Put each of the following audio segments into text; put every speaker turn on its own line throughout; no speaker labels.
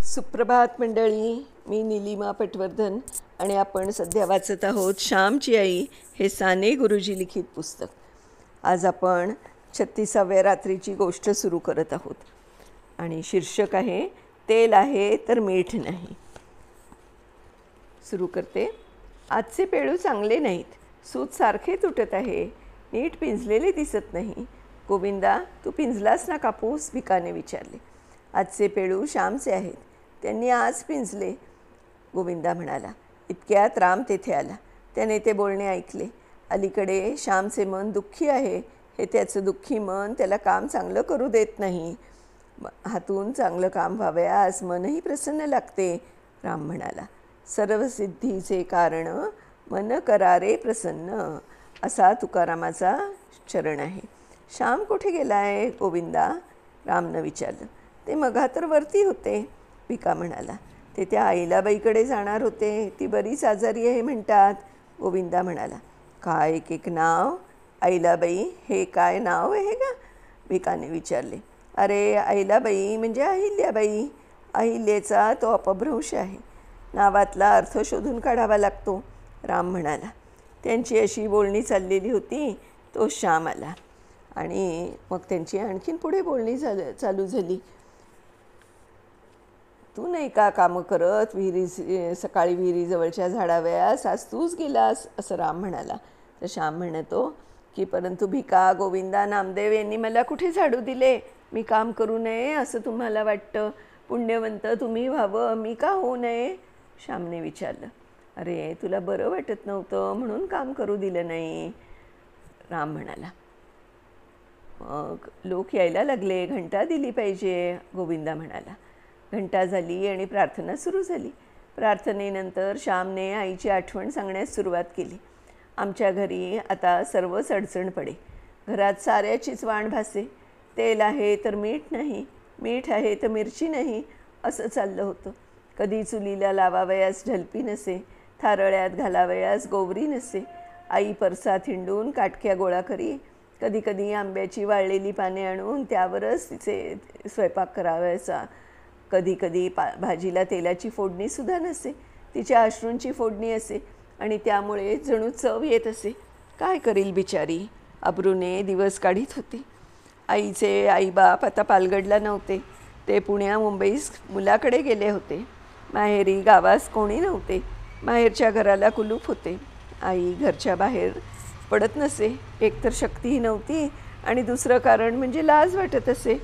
सुप्रभात मंडळी. मी नीलिमा पटवर्धन आणि आपण सध्या वाचत आहोत श्यामची आई हे साने गुरुजी लिखित पुस्तक. आज आपण 36व्या रात्रीची गोष्ट सुरू करत आहोत आणि शीर्षक आहे तेल आहे तर मीठ नाही. सुरू करते. आजचे पेळू चांगले नाहीत. सूत सारखे तुटत आहे. नीट पिंजलेले दिसत नाही. गोविंदा, तू पिंजलास ना कापूस? भिकाने विचारले. आजचे पेळू श्यामचे आहेत. त्यांनी आज पिंजले, गोविंदा म्हणाला. इतक्यात राम तेथे आला. त्याने ते बोलणे ऐकले. अलीकडे श्यामचे मन दुःखी आहे. हे त्याचं दुःखी मन त्याला काम चांगलं करू देत नाही. हातून चांगलं काम व्हावयास मनही प्रसन्न लागते, राम म्हणाला. सर्वसिद्धीचे कारण मन करारे प्रसन्न, असा तुकारामाचा चरण आहे. श्याम कुठे गेला आहे गोविंदा? रामनं विचारलं. ते मघा तर वरती होते, भिका म्हणाला. ते त्या अहिल्याबाईकडे जाणार होते. ती बरीच आजारी आहे म्हणतात, गोविंदा म्हणाला. काय एक एक नाव? अहिल्याबाई हे काय नाव आहे का? भिकाने विचारले. अरे, अहिल्याबाई म्हणजे अहिल्याबाई. अहिल्याचा तो अपभ्रंश आहे. नावातला अर्थ शोधून काढावा लागतो, राम म्हणाला. त्यांची अशी बोलणी चाललेली होती. तो श्याम आला आणि मग त्यांची आणखीन पुढे बोलणी चालू झाली. तू नाही का कामं करत? सकाळी विहिरीजवळच्या झाडाव्यास आज तूच गेलास, असं राम म्हणाला. तर श्याम म्हणतो की परंतु भिका, गोविंदा, नामदेव यांनी मला कुठे झाडू दिले? मी काम करू नये असं तुम्हाला वाटतं? पुण्यवंत तुम्ही व्हावं, मी का होऊ नये? श्यामने विचारलं. अरे, तुला बरं वाटत नव्हतं म्हणून काम करू दिलं नाही, राम म्हणाला. मग लोक यायला लागले. घंटा दिली पाहिजे, गोविंदा म्हणाला. घंटा झाली आणि प्रार्थना सुरू झाली. प्रार्थनेनंतर श्यामने आईची आठवण सांगण्यास सुरुवात केली. आमच्या घरी आता सर्वच अडचण पडे. घरात साऱ्याचीच वाण भासे. तेल आहे तर मीठ नाही, मीठ आहे तर मिरची नाही, असं चाललं होतं. कधी चुलीला लावावयास ढलपी नसे, थारळ्यात घालावयास गोवरी नसे. आई परसात हिंडून काटक्या गोळा करी. कधी कधी आंब्याची वाळलेली पाने आणून त्यावरच तिचे स्वयंपाक करावयाचा. कधी कधी भाजीला तेलाची फोडणीसुद्धा नसे, तिच्या अश्रूंची फोडणी असे आणि त्यामुळे जणू चव येत असे. काय करील बिचारी? अब्रूने दिवस काढीत होते. आईचे आईबाप आता पालगडला नव्हते. ते पुण्या मुंबईस मुलाकडे गेले होते. माहेरी गावास कोणी नव्हते. माहेरच्या घराला कुलूप होते. आई घरच्या बाहेर पडत नसे. एकतर शक्तीही नव्हती आणि दुसरं कारण म्हणजे लाज वाटत असे.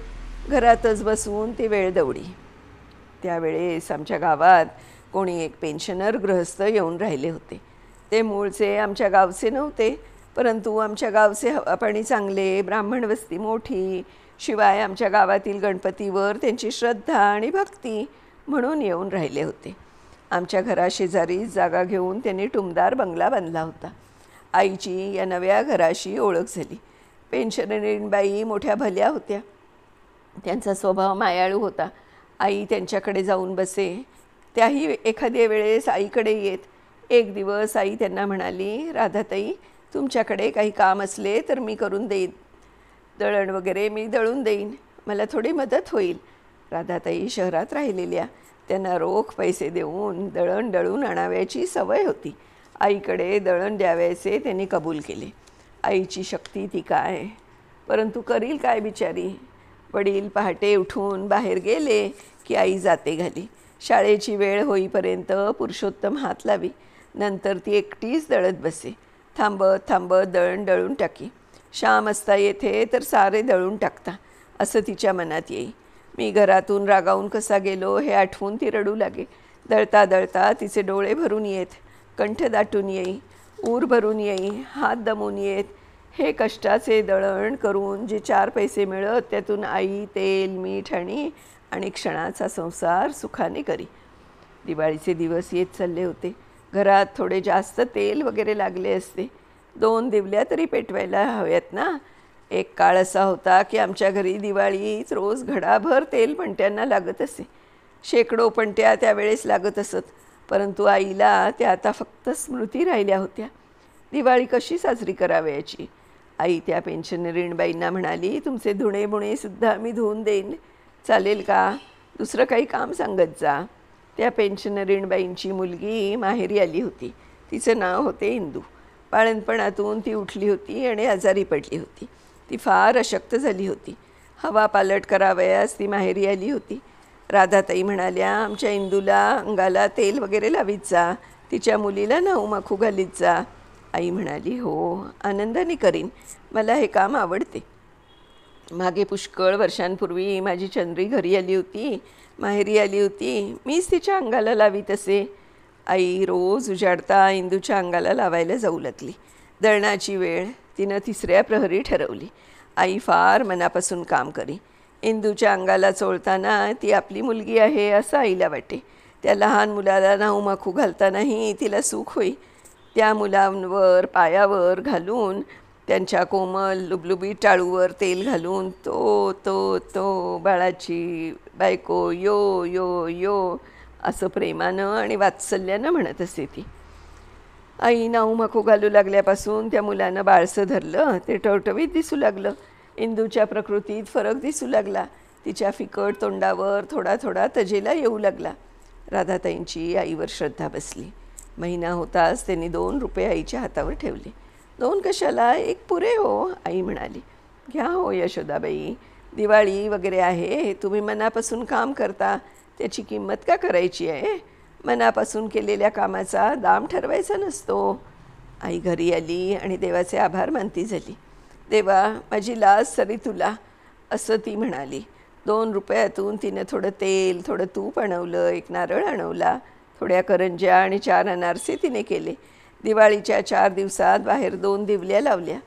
घरातच बसून ती वेळ दवडी. त्यावेळेस आमच्या गावात कोणी एक पेन्शनर गृहस्थ येऊन राहिले होते. ते मूळचे आमच्या गावचे नव्हते, परंतु आमच्या गावचे हवापाणी चांगले, ब्राह्मण वस्ती मोठी, शिवाय आमच्या गावातील गणपतीवर त्यांची श्रद्धा आणि भक्ती म्हणून येऊन राहिले होते. आमच्या घराशेजारी जागा घेऊन त्यांनी टुमदार बंगला बांधला होता. आईची या नव्या घराशी ओळख झाली. पेन्शनरीणबाई मोठ्या भल्या होत्या. त्यांचा स्वभाव मायाळू होता. आई त्यांच्याकडे जाऊन बसे. त्याही एखाद्या वेळेस आईकडे येत. एक दिवस आई त्यांना म्हणाली, राधाताई, तुमच्याकडे काही काम असले तर मी करून देईन. दळण वगैरे मी दळून देईन. मला थोडी मदत होईल. राधाताई शहरात राहिलेल्या. त्यांना रोख पैसे देऊन दळण दळून आणाव्याची सवय होती. आईकडे दळण द्यावयाचे त्यांनी कबूल केले. आईची शक्ती ती काय, परंतु करील काय बिचारी? वडील पहाटे उठून बाहेर गेले की आई जाते घाली. शाळेची वेळ होईपर्यंत पुरुषोत्तम हात लावी. नंतर ती एकटीच दळत बसे. थांबत थांबत दळण दळून टाकी. श्याम असता येथे तर सारे दळून टाकता, असं तिच्या मनात येई. मी घरातून रागावून कसा गेलो हे आठवून ती रडू लागे. दळता दळता तिचे डोळे भरून येत, कंठ दाटून येई, ऊर भरून येई, हात दमून येत. हे कष्टाचे दळण करून जे 4 पैसे मिळत त्यातून आई तेल मीठ आणि क्षणाचा संसार सुखाने करी. दिवाळीचे दिवस येत चालले होते. घरात थोडे जास्त तेल वगैरे लागले असते. 2 दिवल्या तरी पेटवायला हव्यात ना. एक काळ असा होता की आमच्या घरी दिवाळीच रोज घडाभर तेल पणत्यांना लागत असे. शेकडो पणत्या त्यावेळेस लागत असत, परंतु आईला त्या आता फक्त स्मृती राहिल्या होत्या. दिवाळी कशी साजरी करावयाची? आई त्या पेन्शनरीणबाईंना म्हणाली, तुमचे धुणे बुणेसुद्धा मी धुवून देईन, चालेल का? दुसरं काही काम सांगत जा. त्या पेन्शनरीणबाईंची मुलगी माहेरी आली होती. तिचं नाव होते इंदू. बाळणपणातून ती उठली होती आणि आजारी पडली होती. ती फार अशक्त झाली होती. हवा पालट करावयास ती माहेरी आली होती. राधाताई म्हणाल्या, आमच्या इंदूला अंगाला तेल वगैरे लावीत जा, तिच्या मुलीला नाहूमाखू घालीत जा. आई म्हणाली, हो, आनंदाने करीन, मला हे काम आवडते. मागे पुष्कळ वर्षांपूर्वी माझी चंद्री घरी आली होती, माहेरी आली होती, मीच तिच्या अंगाला लावीत असे. आई रोज उजाडता इंदूच्या अंगाला लावायला जाऊ लागली. दळणाची वेळ तिनं 3ऱ्या प्रहरी ठरवली. आई फार मनापासून काम करी. इंदूच्या अंगाला चोळताना ती आपली मुलगी आहे असं आईला वाटे. त्या लहान मुलाला नाहूमाखू घालतानाही तिला सुख होई. त्या मुलांवर पायावर घालून त्यांच्या कोमल लुबलुबीत टाळूवर तेल घालून तो तो तो बाळाची बायको यो यो यो असं प्रेमानं आणि वात्सल्यानं म्हणत असे ती. आई नाहूमाखू घालू लागल्यापासून त्या मुलानं बाळसं धरलं. ते टवटवीत दिसू लागलं. इंदूच्या प्रकृतीत फरक दिसू लागला. तिच्या फिकट तोंडावर थोडा थोडा तजेला येऊ लागला. राधाताईंची आईवर श्रद्धा बसली. महिना होताच त्यांनी 2 रुपये आईच्या हातावर ठेवले. 2 कशाला, 1 पुरे हो, आई म्हणाली. घ्या हो यशोदाबाई, दिवाळी वगैरे आहे, तुम्ही मनापासून काम करता, त्याची किंमत का करायची आहे? मनापासून केलेल्या कामाचा दाम ठरवायचा नसतो. आई घरी आली आणि देवाचे आभार मानती झाली. देवा, माझी लाज सरी तुला, असं ती म्हणाली. 2 रुपयातून तिनं थोडं तेल, थोडं तूप आणवलं, 1 नारळ आणवला, थोड्या करंज्या आणि 4 अनारसे तिने केले. दिवाळीच्या 4 दिवसात बाहेर 2 दिवल्या लावल्या.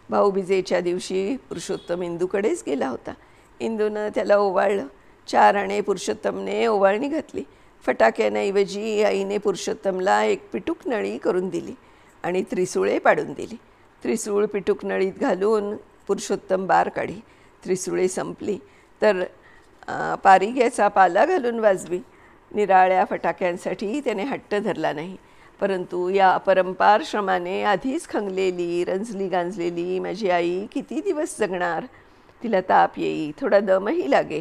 भाऊबीजेच्या दिवशी पुरुषोत्तम इंदूकडेच गेला होता. इंदूनं त्याला ओवाळलं. 4 आणे पुरुषोत्तमने ओवाळणी घातली. फटाक्यांऐवजी आईने पुरुषोत्तमला 1 पिटूक नळी करून दिली आणि त्रिसुळे पाडून दिली. त्रिसूळ पिटूक नळीत घालून पुरुषोत्तम बार काढी. त्रिसुळे संपली तर पारिग्याचा पाला घालून वाजवी. निराळ्या फटाक्यांसाठी त्याने हट्ट धरला नाही. परंतु या अपरंपार श्रमाने आधीच खंगलेली, रंजली गांजलेली माझी आई किती दिवस जगणार? तिला ताप येई, थोडा दमही लागे,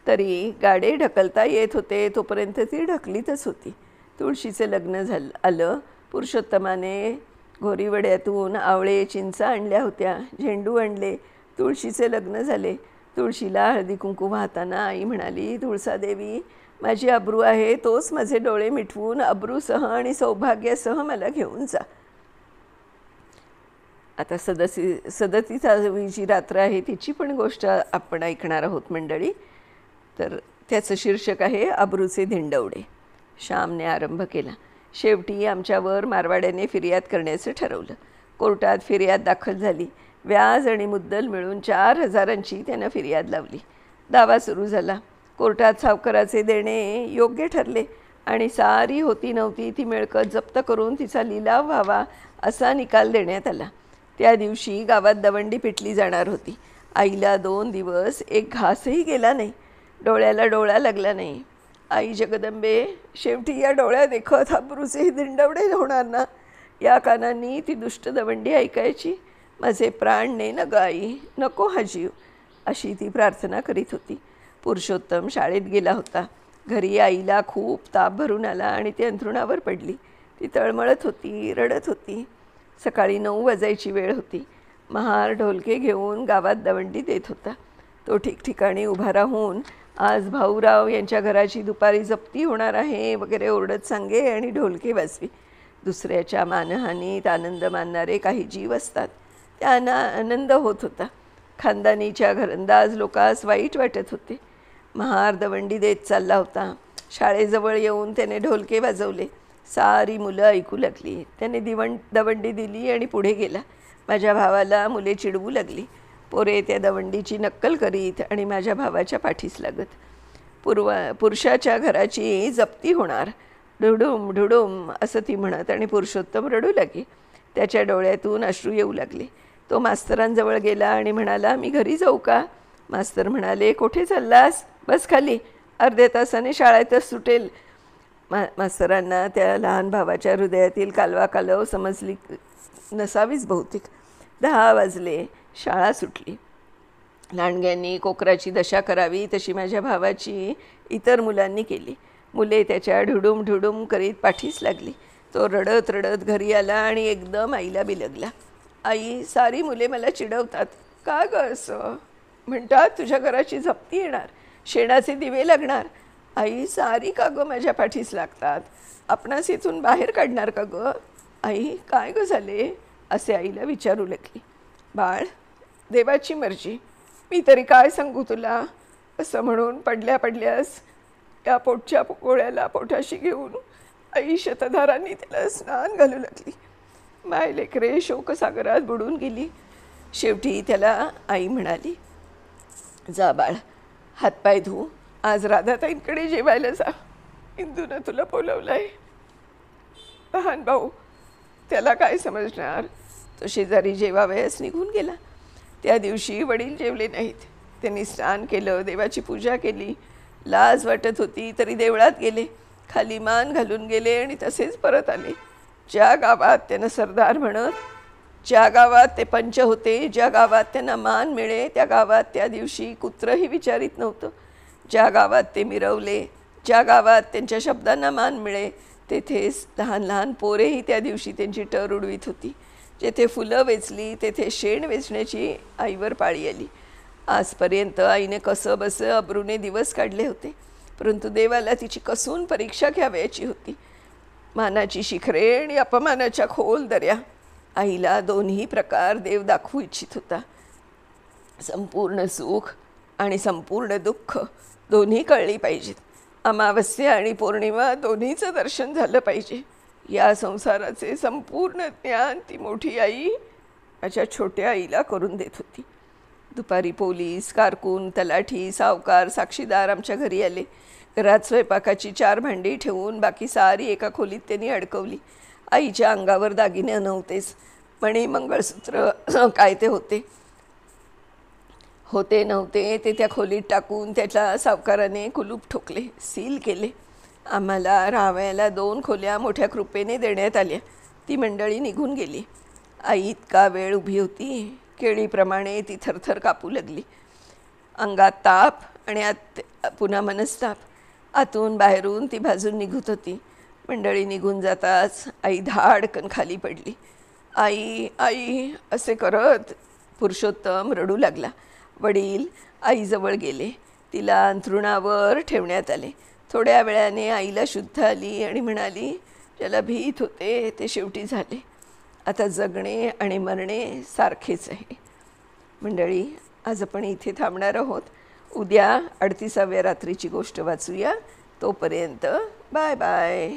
तरी गाडे ढकलता येत होते तोपर्यंत ती ढकलीतच होती. तुळशीचं लग्न आलं. पुरुषोत्तमाने घोरीवड्यातून आवळे चिंचा आणल्या होत्या, झेंडू आणले. तुळशीचे लग्न झाले. तुळशीला हळदी कुंकू वाहताना आई म्हणाली, तुळसादेवी, माझी अब्रू आहे, तोच माझे डोळे मिटवून अब्रूसह आणि सौभाग्यासह मला घेऊन जा. आता 37वी जी रात्र आहे तिची पण गोष्ट आपण ऐकणार आहोत मंडळी. तर त्याचं शीर्षक आहे अब्रूचे धिंडवडे. श्यामने आरंभ केला. शेवटी आमच्यावर मारवाड्याने फिर्याद करण्याचं ठरवलं. कोर्टात फिर्याद दाखल झाली. व्याज आणि मुद्दल मिळून 4,000ची त्यानं फिर्याद लावली. दावा सुरू झाला. कोर्टात सावकाराचे देणे योग्य ठरले आणि सारी होती नव्हती ती मिळकत जप्त करून तिचा लिलाव व्हावा असा निकाल देण्यात आला. त्या दिवशी गावात दवंडी पिटली जाणार होती. आईला 2 दिवस एक घासही गेला नाही. डोळ्याला डोळा लागला नाही. आई जगदंबे, शेवटी या डोळ्या देखत अब्रूचे धिंडवडे होणार ना? या कानांनी ती दुष्ट दवंडी ऐकायची. माझे प्राण ने न ग आई, नको हा जीव, अशी ती प्रार्थना करीत होती. पुरुषोत्तम शाळेत गेला होता. घरी आईला खूप ताप भरून आला आणि ती अंथरुणावर पडली. ती तळमळत होती, रडत होती. सकाळी 9 वाजायची वेळ होती. महार ढोलके घेऊन गावात दवंडी देत होता. तो ठिकठिकाणी उभा राहून आज भाऊराव यांच्या घराची दुपारी जप्ती होणार आहे वगैरे ओरडत सांगे आणि ढोलके वाजवी. दुसऱ्याच्या मानहानीत आनंद मानणारे काही जीव असतात. त्यांना आनंद होत होता. खानदानीच्या घरंदाज लोकांस वाईट वाटत होते. महार दवंडी देत चालला होता. शाळेजवळ येऊन त्याने ढोलके वाजवले. सारी मुलं ऐकू लागली. त्याने दवंडी दिली आणि पुढे गेला. माझ्या भावाला मुले चिडवू लागली. पोरे त्या दवंडीची नक्कल करीत आणि माझ्या भावाच्या पाठीस लागत. पुरुषाच्या घराची जप्ती होणार, ढुडुम ढुडुम असं ती म्हणत आणि पुरुषोत्तम रडू लागे. त्याच्या डोळ्यातून अश्रू येऊ लागले. तो मास्तरांजवळ गेला आणि म्हणाला, मी घरी जाऊ का? मास्तर म्हणाले, कुठे चाललास? बस खाली, अर्ध्या तासाने शाळेतच सुटेल. मास्तरांना त्या लहान भावाच्या हृदयातील कालवा कालव समजली नसावीच बहुतेक. 10 वाजले. शाळा सुटली. लांडग्यांनी कोकराची दशा करावी तशी माझ्या भावाची इतर मुलांनी केली. मुले त्याच्या ढुडूम ढुडूम करीत पाठीस लागली. तो रडत रडत घरी आला आणि एकदम आईला बिलगला. आई, सारी मुले मला चिडवतात. का गं असं? म्हणतात तुझ्या घराची झपती येणार, शेणाचे दिवे लागणार. आई, सारी का गं माझ्या पाठीस लागतात? आपणास इथून बाहेर काढणार का गं? आई, काय गं झाले? असे आईला विचारू लागली. बाळ, देवाची मर्जी, मी तरी काय सांगू तुला? असं म्हणून पडल्या पडल्यास त्या पोटच्या गोळ्याला पोटाशी घेऊन आई शतधारांनी त्याला स्नान घालू लागली. माय लेकरे शोकसागरात बुडून गेली. शेवटी त्याला आई म्हणाली, जा बाळ, हातपाय धू, आज राधाताईंकडे जेवायला जा. इंदूनं तुला बोलवलंय. लहान भाऊ, त्याला काय समजणार? तो शेजारी जेवावयास निघून गेला. त्या दिवशी वडील जेवले नाहीत. त्यांनी स्नान केलं, देवाची पूजा केली. लाज वाटत होती तरी देवळात गेले, खाली मान घालून गेले आणि तसेच परत आले. ज्या गावात त्यांना सरदार म्हणत, ज्या गावात ते पंच होते, ज्या गावात त्यांना मान मिळे, त्या गावात त्या दिवशी कुत्रही विचारित नव्हतं. ज्या गावात ते मिरवले, ज्या गावात त्यांच्या शब्दांना मान मिळे, तेथेच लहान लहान पोरेही त्या दिवशी त्यांची टर उडवीत होती. जेथे फुलं वेचली तेथे शेण वेचण्याची आईवर पाळी आली. आजपर्यंत आईने कसं बसं अब्रूने दिवस काढले होते, परंतु देवाला तिची कसून परीक्षा घ्यावयाची होती. मानाची शिखरे आणि अपमानाच्या खोल दऱ्या. आईला दोन्ही प्रकार देव दाखवू इच्छित होता. संपूर्ण सुख आणि संपूर्ण दुःख दोन्ही कळली पाहिजेत. अमावस्या आणि पौर्णिमा दोन्हीचं दर्शन झालं पाहिजे. या संसाराचे संपूर्ण ज्ञान ती मोठी आई माझ्या छोट्या आईला करून देत होती. दुपारी पोलीस, कारकून, तलाठी, सावकार, साक्षीदार आमच्या घरी आले. घरात स्वयंपाकाची 4 भांडी ठेवून बाकी सारी एका खोलीत त्यांनी अडकवली. आईच्या अंगावर दागिने नव्हतेच. मणी, मंगळसूत्र काय ते होते नव्हते ते त्या खोलीत टाकून त्याच्या सावकाराने कुलूप ठोकले, सील केले. आम्हाला राहावयाला 2 खोल्या मोठ्या कृपेने देण्यात आल्या. ती मंडळी निघून गेली. आई इतका वेळ उभी होती, केळीप्रमाणे ती थरथर कापू लागली. अंगात ताप आणि पुन्हा मनस्ताप. आतून बाहेरून ती भाजून निघत होती. मंडळी निघून जाताच आई धाडकन खाली पडली. आई, आई असे करत पुरुषोत्तम रडू लागला. वडील आईजवळ गेले. तिला अंथरुणावर ठेवण्यात आले. थोड्या वेळाने आईला शुद्ध आली आणि म्हणाली, ज्याला भीत होते ते शेवटी झाले. आता जगणे आणि मरणे सारखेच आहे. मंडळी, आज आपण इथे थांबणार आहोत. उद्या 38व्या रात्रीची गोष्ट वाचूया. तोपर्यंत बाय बाय.